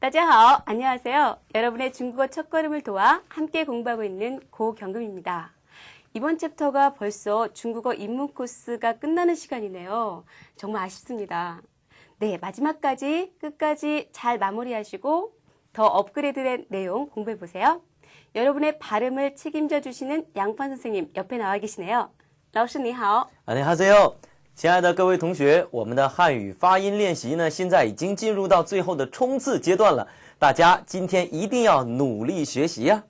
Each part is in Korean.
다자하오, 안녕하세요. 여러분의 중국어 첫걸음을 도와 함께 공부하고 있는 고경금입니다. 이번 챕터가 벌써 중국어 입문 코스가 끝나는 시간이네요. 정말 아쉽습니다. 네, 마지막까지 끝까지 잘 마무리하시고 더 업그레이드된 내용 공부해보세요. 여러분의 발음을 책임져 주시는 양판 선생님 옆에 나와 계시네요. 老师你好. 안녕하세요. 亲爱的各位同学，我们的汉语发音练习呢，现在已经进入到最后的冲刺阶段了。大家今天一定要努力学习呀。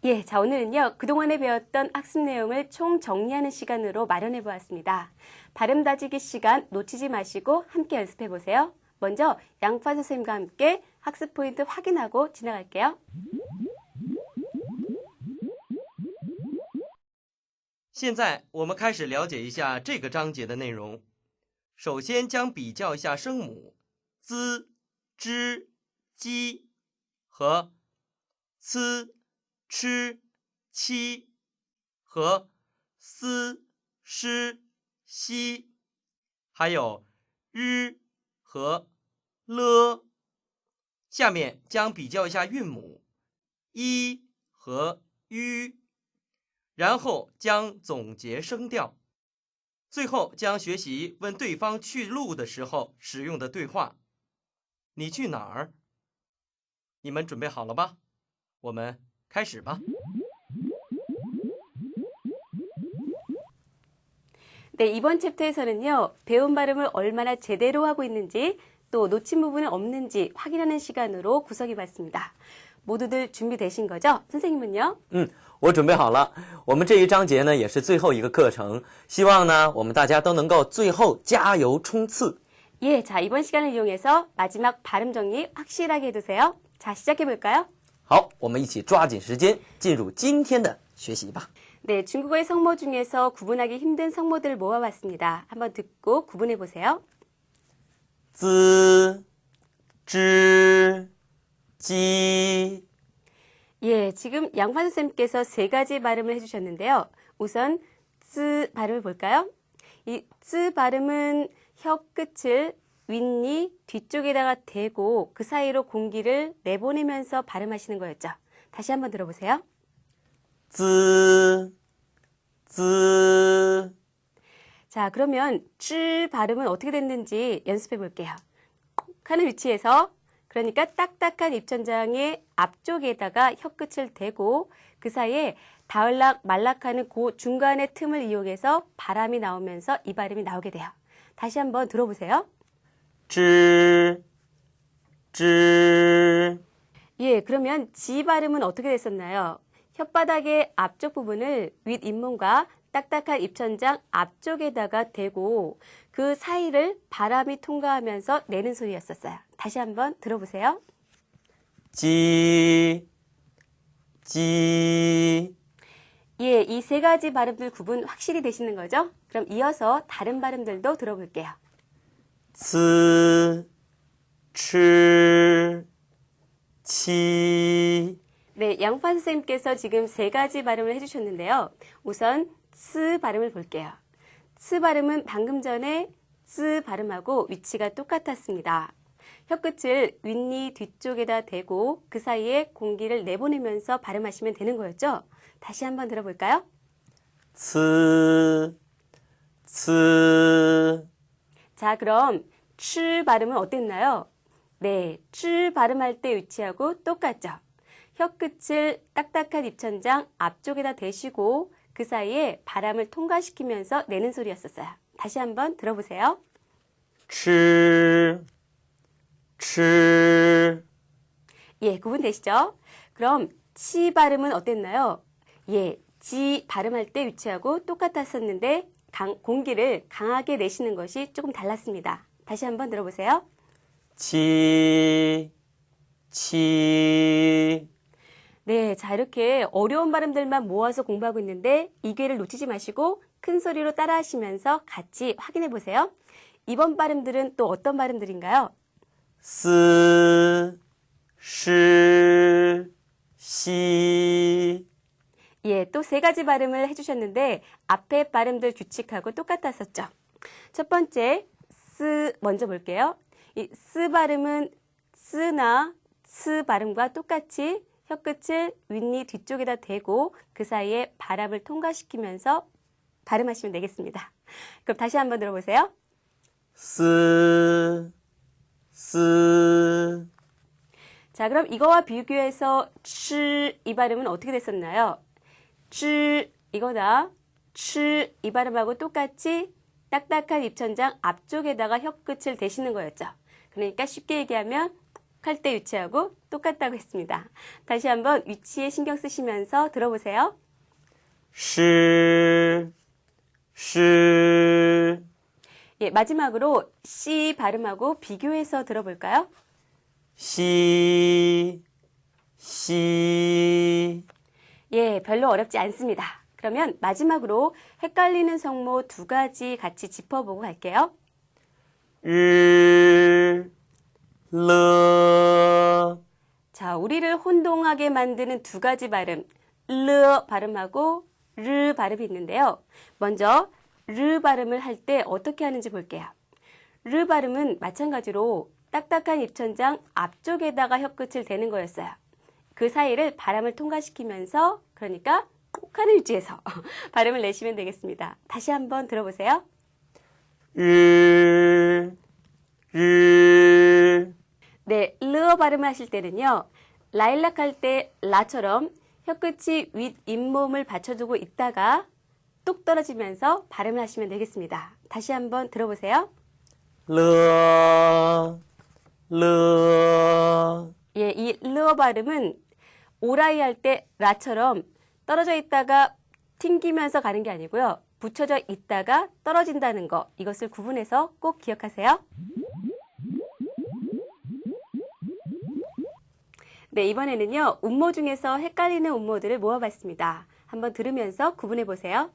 예, 자 오늘은요. 그동안에 배웠던 학습 내용을 총 정리하는 시간으로 마련해 보았습니다. 발음 다지기 시간 놓치지 마시고 함께 연습해 보세요. 먼저 양파 선생님과 함께 학습 포인트 확인하고 지나갈게요. 现在我们开始了解一下这个章节的内容。首先将比较一下声母 z、之、鸡和 c、吃、七和 s、sh、西，还有 r 和 l。下面将比较一下韵母 i 和 u。 然后将总结声调，最后将学习问对方去路的时候使用的对话。你去哪儿？你们准备好了吧？我们开始吧。 네, 이번 챕터에서는요. 배운 발음을 얼마나 제대로 하고 있는지 또 놓친 부분은 없는지 확인하는 시간으로 구성해봤습니다. 모두들 준비되신 거죠? 선생님은요? 我准备好了。我们这一章节呢，也是最后一个课程，希望呢，我们大家都能够最后加油冲刺。 예, 자 이번 시간을 이용해서 마지막 발음 정리 확실하게 해두세요. 자, 시작해볼까요? 好，我们一起抓紧时间进入今天的学习吧。 네, 중국어의 성모 중에서 구분하기 힘든 성모들을 모아봤습니다. 한번 듣고 구분해보세요. 滋、之、鸡。 예, 지금 양판 선생님께서 세 가지 발음을 해주셨는데요. 우선 쯔 발음을 볼까요? 이 쯔 발음은 혀 끝을 윗니 뒤쪽에다가 대고 그 사이로 공기를 내보내면서 발음하시는 거였죠. 다시 한번 들어보세요. 滋、滋。 자, 그러면 쯔 발음은 어떻게 됐는지 연습해 볼게요. 콕 하는 위치에서 그러니까 딱딱한 입천장의 앞쪽에다가 혀끝을 대고 그 사이에 다을락 말락하는 그 중간의 틈을 이용해서 바람이 나오면서 이 발음이 나오게 돼요. 다시 한번 들어보세요. 之、之。 예, 그러면 지 발음은 어떻게 됐었나요? 혓바닥의 앞쪽 부분을 윗 잇몸과 딱딱한 입천장 앞쪽에다가 대고 그 사이를 바람이 통과하면서 내는 소리였었어요. 다시 한번 들어보세요. 鸡、鸡。 예, 이 세 가지 발음들 구분 확실히 되시는 거죠? 그럼 이어서 다른 발음들도 들어볼게요. 吃、吃、七。 네, 양파 선생님께서 지금 세 가지 발음을 해주셨는데요. 우선 스 발음을 볼게요. 스 발음은 방금 전에 스 발음하고 위치가 똑같았습니다. 혀끝을 윗니 뒤쪽에다 대고 그 사이에 공기를 내보내면서 발음하시면 되는 거였죠? 다시 한번 들어볼까요? 吃、吃。 자, 그럼 치 발음은 어땠나요? 네, 치 발음할 때 위치하고 똑같죠? 혀끝을 딱딱한 입천장 앞쪽에다 대시고 그 사이에 바람을 통과시키면서 내는 소리였었어요. 다시 한번 들어보세요. 吃、吃。 예, 구분되시죠? 그럼 치 발음은 어땠나요? 예, 지 발음할 때 위치하고 똑같았었는데 공기를 강하게 내시는 것이 조금 달랐습니다. 다시 한번 들어보세요. 七、七。 네, 자 이렇게 어려운 발음들만 모아서 공부하고 있는데 이 기회를 놓치지 마시고 큰 소리로 따라하시면서 같이 확인해 보세요. 이번 발음들은 또 어떤 발음들인가요? 思、시、시。 예, 또 세 가지 발음을 해주셨는데 앞에 발음들 규칙하고 똑같았었죠. 첫 번째, 쓰 먼저 볼게요. 이 쓰 발음은 쓰나 스 발음과 똑같이 혀끝을 윗니 뒤쪽에다 대고 그 사이에 바람을 통과시키면서 발음하시면 되겠습니다. 그럼 다시 한번 들어보세요. 스, 스. 자, 그럼 이거와 비교해서 이 발음은 어떻게 됐었나요? 이거다. 이 발음하고 똑같이 딱딱한 입천장 앞쪽에다가 혀끝을 대시는 거였죠. 그러니까 쉽게 얘기하면 칼대 위치하고 똑같다고 했습니다. 다시 한번 위치에 신경 쓰시면서 들어보세요. 시, 시. 예, 마지막으로 씨 발음하고 비교해서 들어볼까요? 시, 시. 예, 별로 어렵지 않습니다. 그러면 마지막으로 헷갈리는 성모 두 가지 같이 짚어보고 갈게요. 르, 르. 자, 우리를 혼동하게 만드는 두 가지 발음, 르 발음하고 르 발음이 있는데요. 먼저 르 발음을 할 때 어떻게 하는지 볼게요. 르 발음은 마찬가지로 딱딱한 입천장 앞쪽에다가 혀끝을 대는 거였어요. 그 사이를 바람을 통과시키면서 그러니까 꼭 하는 위치에서 발음을 내시면 되겠습니다. 다시 한번 들어보세요. 르, 르. 네, 르어 발음을 하실 때는요. 라일락 할 때 라처럼 혀끝이 윗 잇몸을 받쳐주고 있다가 뚝 떨어지면서 발음을 하시면 되겠습니다. 다시 한번 들어보세요. 르, 르. 예, 이 르어 발음은 오라이 할 때 라처럼 떨어져 있다가 튕기면서 가는 게 아니고요. 붙여져 있다가 떨어진다는 거, 이것을 구분해서 꼭 기억하세요. 네, 이번에는요. 운모 중에서 헷갈리는 운모들을 모아봤습니다. 한번 들으면서 구분해 보세요.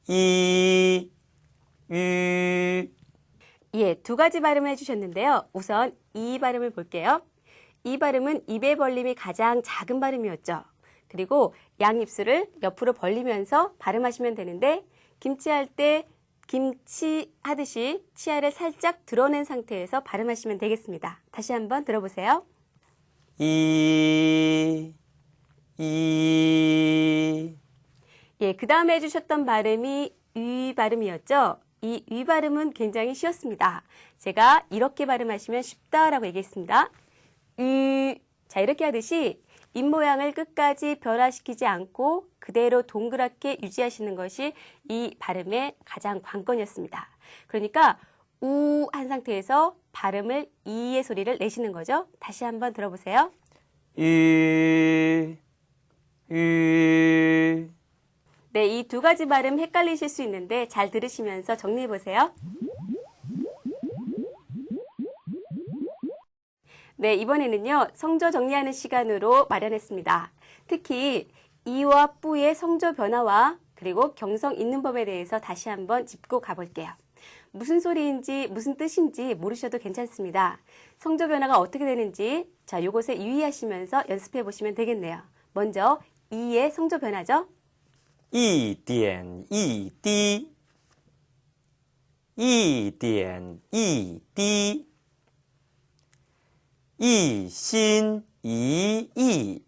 이, 유. 예, 두 가지 발음을 해주셨는데요. 우선 이 발음을 볼게요. 이 발음은 입의 벌림이 가장 작은 발음이었죠. 그리고 양입술을 옆으로 벌리면서 발음하시면 되는데 김치할 때 김치 하듯이 치아를 살짝 드러낸 상태에서 발음하시면 되겠습니다. 다시 한번 들어보세요. 이. 예, 그 다음에 해주셨던 발음이 위 발음이었죠. 이 위 발음은 굉장히 쉬웠습니다. 제가 이렇게 발음하시면 쉽다라고 얘기했습니다. 자, 이렇게 하듯이 입 모양을 끝까지 변화시키지 않고 그대로 동그랗게 유지하시는 것이 이 발음의 가장 관건이었습니다. 그러니까 우 한 상태에서 발음을 이의 소리를 내시는 거죠. 다시 한번 들어보세요. 유. 네, 이 두 가지 발음 헷갈리실 수 있는데 잘 들으시면서 정리해 보세요. 네, 이번에는요. 성조 정리하는 시간으로 마련했습니다. 특히 이와 뿌의 성조 변화와 그리고 경성 있는 법에 대해서 다시 한번 짚고 가볼게요. 무슨 소리인지 무슨 뜻인지 모르셔도 괜찮습니다. 성조 변화가 어떻게 되는지 자, 요것에 유의하시면서 연습해 보시면 되겠네요. 먼저 이의 성조 변화죠. 一点一滴，一点一滴，一心一意，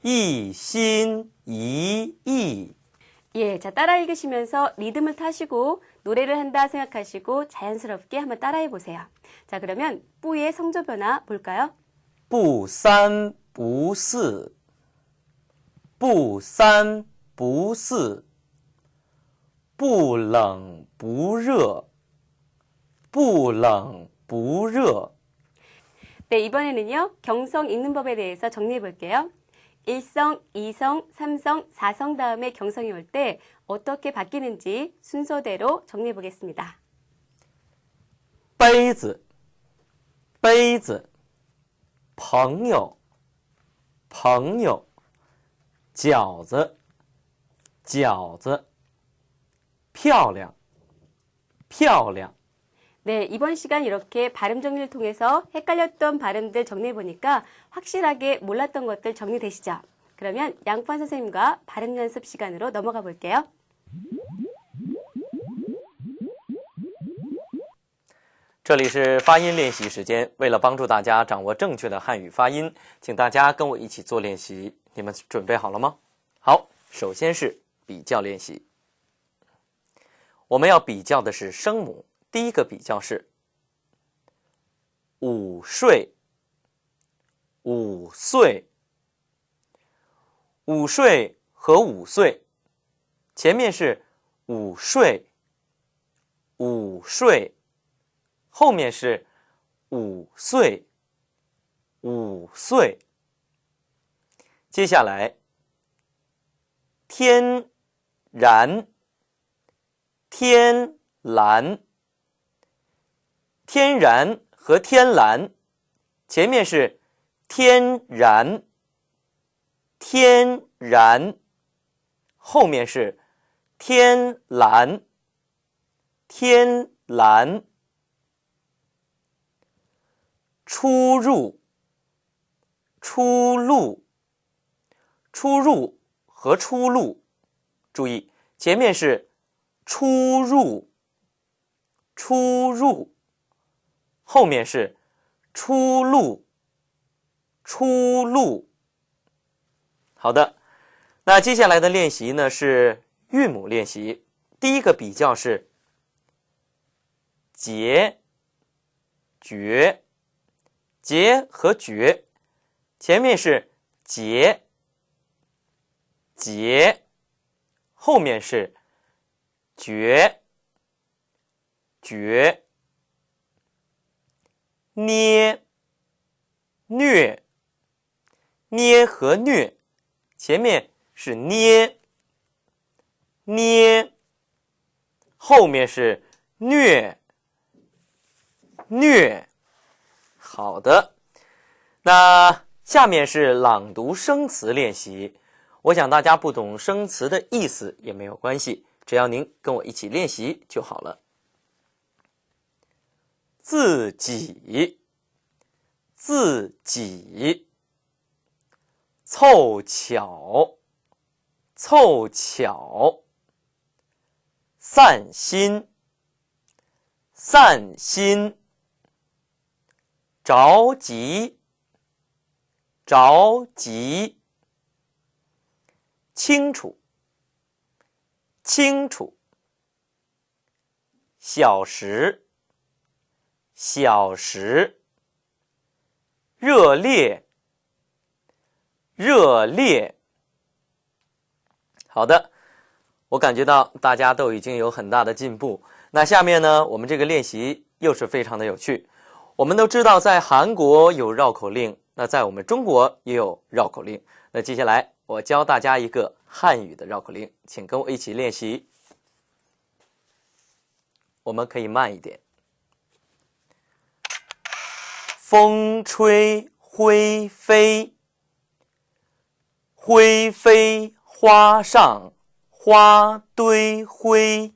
一心一意。 예, 자, 따라 읽으시면서 리듬을 타시고 노래를 한다 생각하시고 자연스럽게 한번 따라해 보세요. 자, 그러면 뿌의 성조 변화 볼까요? 不三不四，不三不四，不冷不热，不冷不热。 네, 이번에는요. 경성 읽는 법에 대해서 정리해 볼게요. 1성, 2성, 3성, 4성 다음에 경성이 올 때 어떻게 바뀌는지 순서대로 정리해 보겠습니다. 杯子，杯子，朋友，朋友，饺子，饺子，漂亮，漂亮。 네, 이번 시간 이렇게 발음 정리를 통해서 헷갈렸던 발음들 정리해 보니까 확실하게 몰랐던 것들 정리되시죠? 그러면 양파 선생님과 발음 연습 시간으로 넘어가 볼게요. 这里是发音练习时间，为了帮助大家掌握正确的汉语发音，请大家跟我一起做练习。你们准备好了吗？好，首先是比较练习。我们要比较的是声母，第一个比较是午睡，午睡，午睡和午睡，前面是午睡，午睡。后面是5岁，5岁。接下来，天然，天蓝，天然和天蓝，前面是天然，天然，后面是天蓝，天蓝。出入，出入，出入和出路，注意前面是出入，出入，后面是出路，出路。好的，那接下来的练习呢是韵母练习。第一个比较是节、绝。节和绝，前面是节，节，后面是绝，绝。捏，虐，捏和虐，前面是捏，捏，后面是虐，虐。好的，那下面是朗读生词练习。我想大家不懂生词的意思也没有关系，只要您跟我一起练习就好了。自己，自己，凑巧，凑巧，散心，散心。着急，着急，清楚，清楚，小时，小时，热烈，热烈。好的，我感觉到大家都已经有很大的进步。那下面呢，我们这个练习又是非常的有趣。我们都知道在韩国有绕口令，那在我们中国也有绕口令。那接下来我教大家一个汉语的绕口令，请跟我一起练习。我们可以慢一点。风吹灰飞，灰飞花上花堆灰。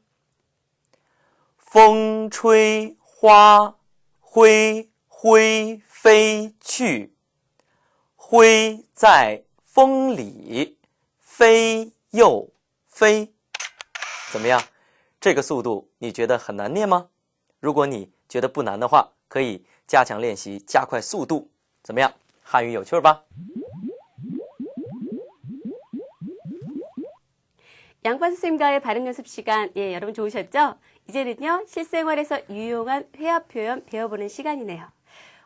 风吹花灰灰飞去，灰在风里飞又飞。怎么样？这个速度你觉得很难念吗？如果你觉得不难的话，可以加强练习，加快速度。怎么样？汉语有趣吧？ 양관 선생님과의 발음 연습 시간, 여러분 좋으셨죠? 이제는요, 실생활에서 유용한 회화 표현 배워보는 시간이네요.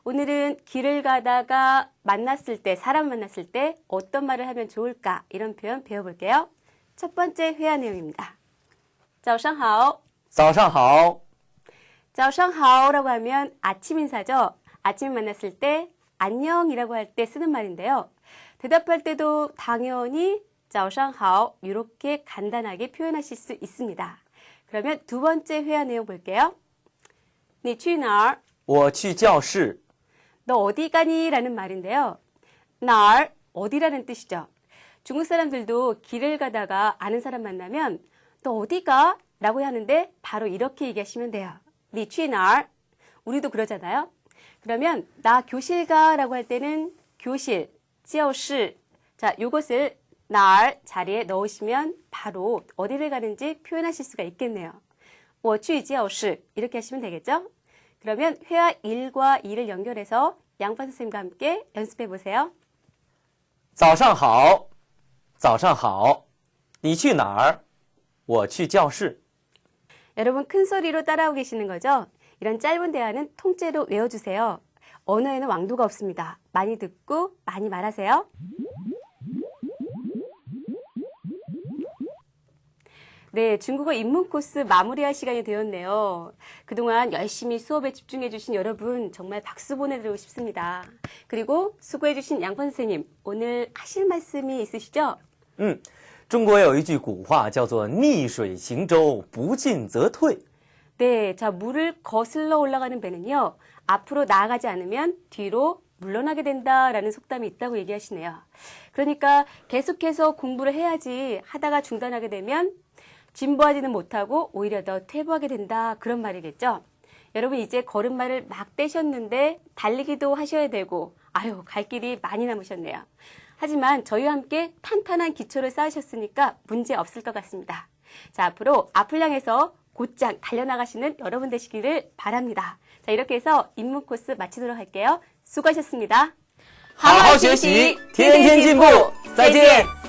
오늘은 길을 가다가 만났을 때, 사람 만났을 때 어떤 말을 하면 좋을까? 이런 표현 배워볼게요. 첫 번째 회화 내용입니다. 早上好. 早上好. 早上好라고 하면 아침 인사죠. 아침에 만났을 때 안녕이라고 할 때 쓰는 말인데요. 대답할 때도 당연히 早上好 이렇게 간단하게 표현하실 수 있습니다. 그러면 두 번째 회화 내용 볼게요. 你去哪儿?我去教室. 너 어디 가니? 라는 말인데요. 哪儿 어디라는 뜻이죠. 중국 사람들도 길을 가다가 아는 사람 만나면 너 어디 가? 라고 하는데 바로 이렇게 얘기하시면 돼요. 你去哪儿? 우리도 그러잖아요. 그러면 나 교실 가 라고 할 때는 교실, 教室. 자, 요것을 哪儿 자리에 넣으시면 바로 어디를 가는지 표현하실 수가 있겠네요. 我去教室 이렇게 하시면 되겠죠? 그러면 회화 1과 2를 연결해서 양파 선생님과 함께 연습해 보세요. 早上好，早上好，你去哪儿？我去教室。 여러분 큰 소리로 따라하고 계시는 거죠? 이런 짧은 대화는 통째로 외워주세요. 언어에는 왕도가 없습니다. 많이 듣고 많이 말하세요. 네, 중국어 입문 코스 마무리할 시간이 되었네요. 그동안 열심히 수업에 집중해 주신 여러분 정말 박수 보내드리고 싶습니다. 그리고 수고해 주신 양펀 선생님, 오늘 하실 말씀이 있으시죠? 中国有一句古话叫做逆水行舟，不进则退。 네, 자, 물을 거슬러 올라가는 배는요, 앞으로 나아가지 않으면 뒤로 물러나게 된다라는 속담이 있다고 얘기하시네요. 그러니까 계속해서 공부를 해야지 하다가 중단하게 되면 진보하지는 못하고 오히려 더 퇴보하게 된다, 그런 말이겠죠. 여러분 이제 걸음마를 막 떼셨는데 달리기도 하셔야 되고 아유, 갈 길이 많이 남으셨네요. 하지만 저희와 함께 탄탄한 기초를 쌓으셨으니까 문제 없을 것 같습니다. 자, 앞으로 앞을 향해서 곧장 달려나가시는 여러분 되시기를 바랍니다. 자, 이렇게 해서 입문 코스 마치도록 할게요. 수고하셨습니다. 好好学习，天天进步，再见。